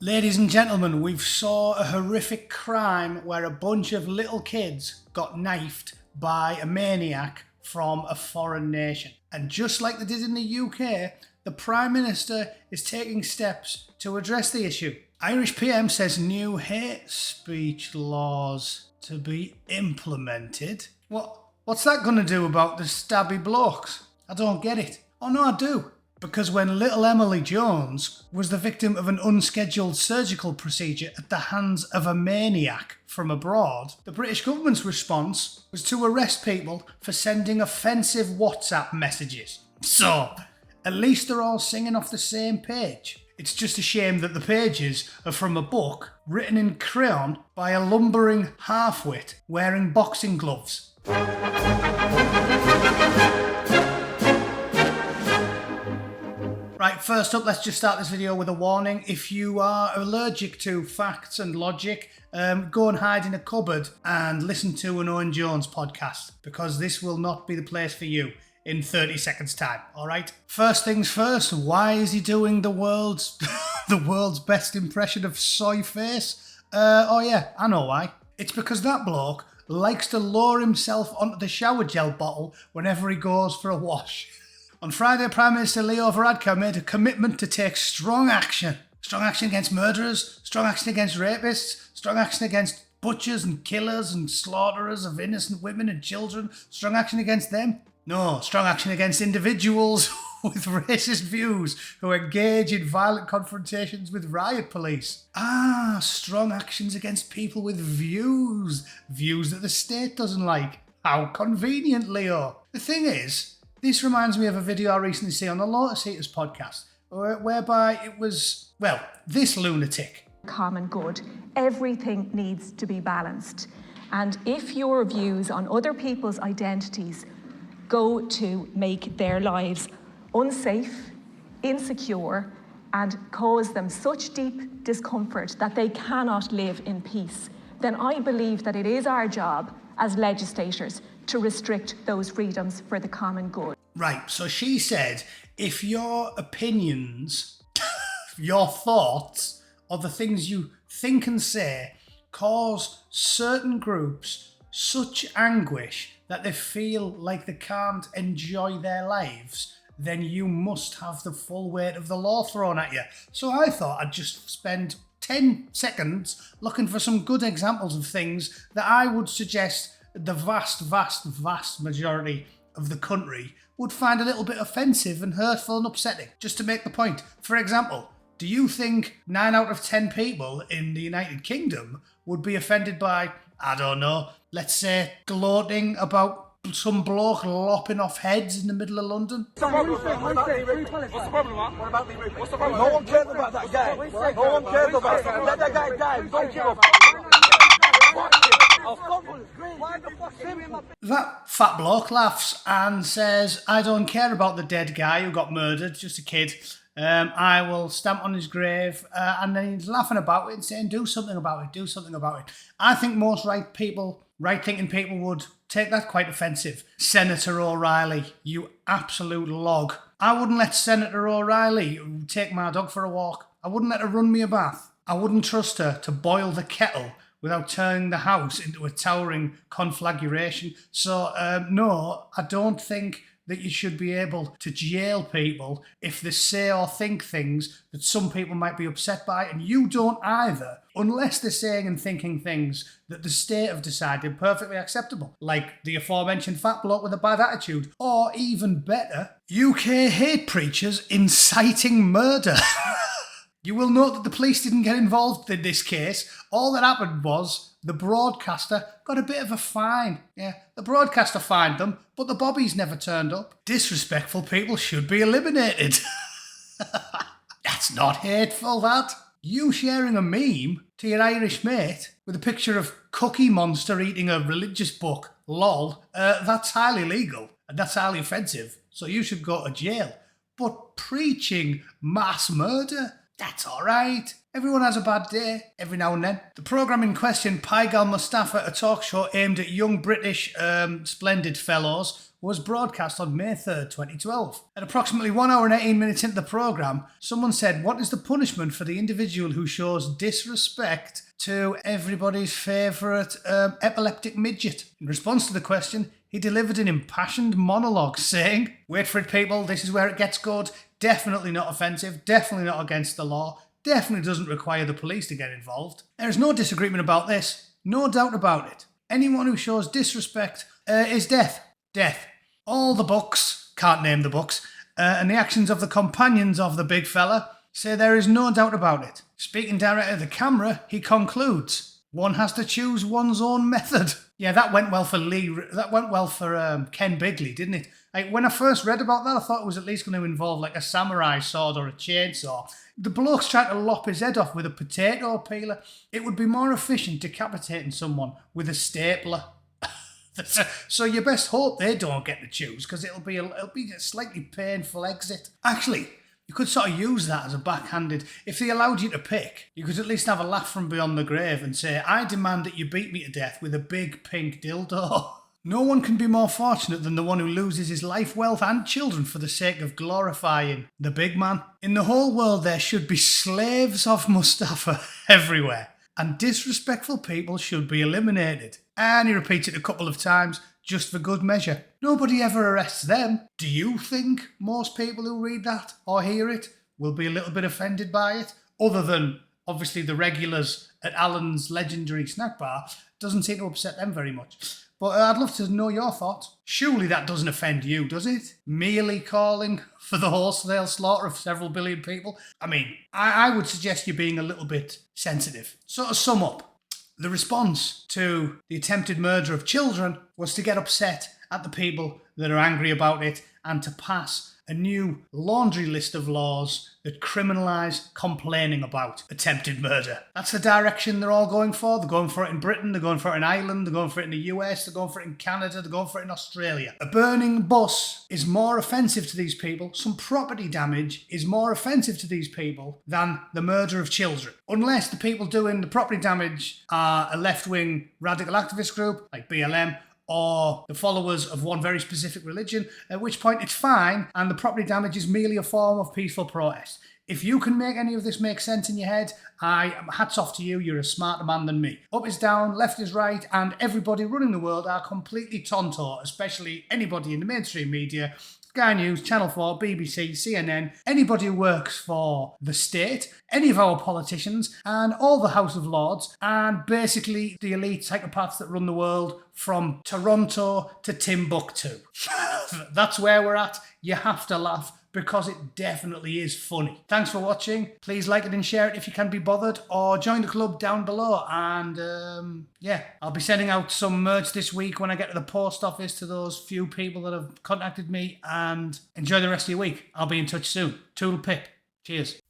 Ladies and gentlemen, we've saw a horrific crime where a bunch of little kids got knifed by a maniac from a foreign nation. And just like they did in the UK, the Prime Minister is taking steps to address the issue. Irish PM says new hate speech laws to be implemented. What's that going to do about the stabby blokes? I don't get it. Oh no, I do. Because when little Emily Jones was the victim of an unscheduled surgical procedure at the hands of a maniac from abroad, the British government's response was to arrest people for sending offensive WhatsApp messages. So, at least they're all singing off the same page. It's just a shame that the pages are from a book written in crayon by a lumbering half-wit wearing boxing gloves. Right, first up, let's just start this video with a warning. If you are allergic to facts and logic, go and hide in a cupboard and listen to an Owen Jones podcast, because this will not be the place for you in 30 seconds time, alright? First things first, why is he doing the world's best impression of soy face? Oh yeah, I know why. It's because that bloke likes to lower himself onto the shower gel bottle whenever he goes for a wash. On Friday, Prime Minister Leo Varadkar made a commitment to take strong action. Strong action against murderers, strong action against rapists, strong action against butchers and killers and slaughterers of innocent women and children. Strong action against them? No, strong action against individuals with racist views who engage in violent confrontations with riot police. Strong actions against people with views. Views that the state doesn't like. How convenient, Leo. The thing is, this reminds me of a video I recently seen on the Lotus Eaters podcast, whereby it was, this lunatic. Common good. Everything needs to be balanced. And if your views on other people's identities go to make their lives unsafe, insecure, and cause them such deep discomfort that they cannot live in peace, then I believe that it is our job as legislators to restrict those freedoms for the common good. Right, so she said, if your opinions, your thoughts, or the things you think and say cause certain groups such anguish that they feel like they can't enjoy their lives, then you must have the full weight of the law thrown at you. So I thought I'd just spend 10 seconds looking for some good examples of things that I would suggest the vast majority of the country would find a little bit offensive and hurtful and upsetting, just to make the point. For example, do you think 9 out of 10 people in the United Kingdom would be offended by, I don't know, let's say gloating about some bloke lopping off heads in the middle of London? What's the problem, man? What about Lee Rufus? What's the problem? No one cares about that guy. No one cares about that. Let that guy die. Don't give a That fat bloke laughs and says, I don't care about the dead guy who got murdered, just a kid. I will stamp on his grave, and then he's laughing about it and saying, do something about it, do something about it. I think most right-thinking people would take that quite offensive. Senator O'Reilly, you absolute log. I wouldn't let Senator O'Reilly take my dog for a walk. I wouldn't let her run me a bath. I wouldn't trust her to boil the kettle without turning the house into a towering conflagration. So, no, I don't think that you should be able to jail people if they say or think things that some people might be upset by, and you don't either, unless they're saying and thinking things that the state have decided perfectly acceptable, like the aforementioned fat bloke with a bad attitude, or even better, UK hate preachers inciting murder. You will note that the police didn't get involved in this case. All that happened was the broadcaster got a bit of a fine. Yeah, the broadcaster fined them, but the bobbies never turned up. Disrespectful people should be eliminated. That's not hateful, that. You sharing a meme to your Irish mate with a picture of Cookie Monster eating a religious book, lol, that's highly legal and that's highly offensive, so you should go to jail. But preaching mass murder, that's all right. Everyone has a bad day, every now and then. The programme in question, Pygal Mustafa, a talk show aimed at young British splendid fellows, was broadcast on May 3rd, 2012. At approximately 1 hour and 18 minutes into the programme, someone said, "What is the punishment for the individual who shows disrespect to everybody's favourite epileptic midget?" In response to the question, he delivered an impassioned monologue saying, "Wait for it, people, this is where it gets good. Definitely not offensive, definitely not against the law, definitely doesn't require the police to get involved. There is no disagreement about this, no doubt about it. Anyone who shows disrespect is death. Death. All the books, can't name the books, and the actions of the companions of the big fella say there is no doubt about it." Speaking directly to the camera, he concludes, "One has to choose one's own method." Yeah, that went well for Ken Bigley, didn't it? Like, when I first read about that, I thought it was at least going to involve like a samurai sword or a chainsaw. The bloke's trying to lop his head off with a potato peeler. It would be more efficient decapitating someone with a stapler. So you best hope they don't get to choose, because it'll be a slightly painful exit. Actually, you could sort of use that as a backhanded. If they allowed you to pick, you could at least have a laugh from beyond the grave and say, "I demand that you beat me to death with a big pink dildo." No one can be more fortunate than the one who loses his life, wealth and children for the sake of glorifying the big man. In the whole world there should be slaves of Mustafa everywhere, and disrespectful people should be eliminated. And he repeats it a couple of times, just for good measure. Nobody ever arrests them. Do you think most people who read that or hear it will be a little bit offended by it? Other than, obviously, the regulars at Alan's legendary snack bar, doesn't seem to upset them very much. But I'd love to know your thoughts. Surely that doesn't offend you, does it? Merely calling for the wholesale slaughter of several billion people? I mean, I would suggest you're being a little bit sensitive. So to sum up, the response to the attempted murder of children was to get upset at the people that are angry about it and to pass a new laundry list of laws that criminalise complaining about attempted murder. That's the direction they're all going for. They're going for it in Britain, they're going for it in Ireland, they're going for it in the US, they're going for it in Canada, they're going for it in Australia. A burning bus is more offensive to these people. Some property damage is more offensive to these people than the murder of children. Unless the people doing the property damage are a left-wing radical activist group like BLM, or the followers of one very specific religion, at which point it's fine and the property damage is merely a form of peaceful protest. If you can make any of this make sense in your head, hats off to you, you're a smarter man than me. Up is down, left is right, and everybody running the world are completely tonto, especially anybody in the mainstream media, Sky News, Channel 4, BBC, CNN, anybody who works for the state, any of our politicians, and all the House of Lords, and basically the elite psychopaths that run the world from Toronto to Timbuktu. That's where we're at. You have to laugh, because it definitely is funny. Thanks for watching. Please like it and share it if you can be bothered, or join the club down below. And I'll be sending out some merch this week when I get to the post office to those few people that have contacted me. And enjoy the rest of your week. I'll be in touch soon. Toodle pip. Cheers.